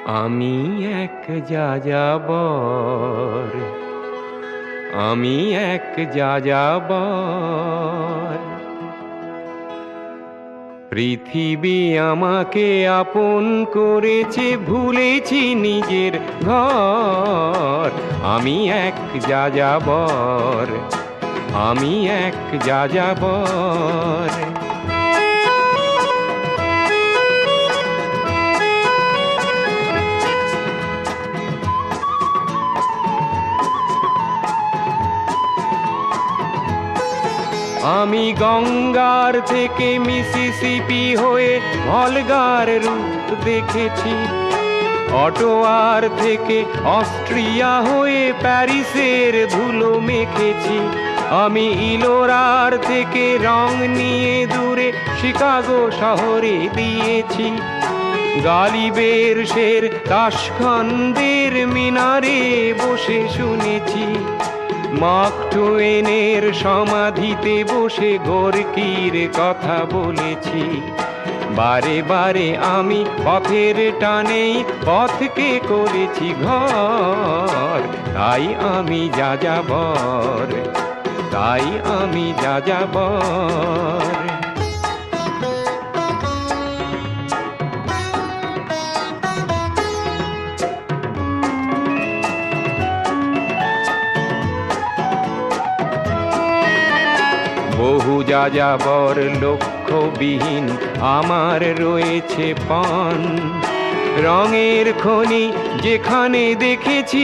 আমি এক যাযাবর, আমি এক যাযাবর। পৃথিবী আমাকে আপন করেছে, ভুলেছি নিজের ঘর। আমি এক যাযাবর, আমি এক যাযাবর। আমি গঙ্গার থেকে মিসিসিপি হয়ে ভলগার রূপ দেখেছি, অটোয়ার থেকে অস্ট্রিয়া হয়ে প্যারিসের ধুলো মেখেছি। আমি ইলোরার থেকে রং নিয়ে দূরে শিকাগো শহরে দিয়েছি। গালিবের শের তাশখন্দের মিনারে বসে শুনেছি। মার্ক টুয়েনের সমাধিতে বসে গোর্কির কথা বলেছি। বারে বারে আমি পথের টানেই পথকে করেছি ঘর। তাই আমি যাযাবর, তাই আমি যাযাবর। বহু যাযাবর লক্ষ্যবিহীন আমার রয়েছে পণ। রঙের খনি যেখানে দেখেছি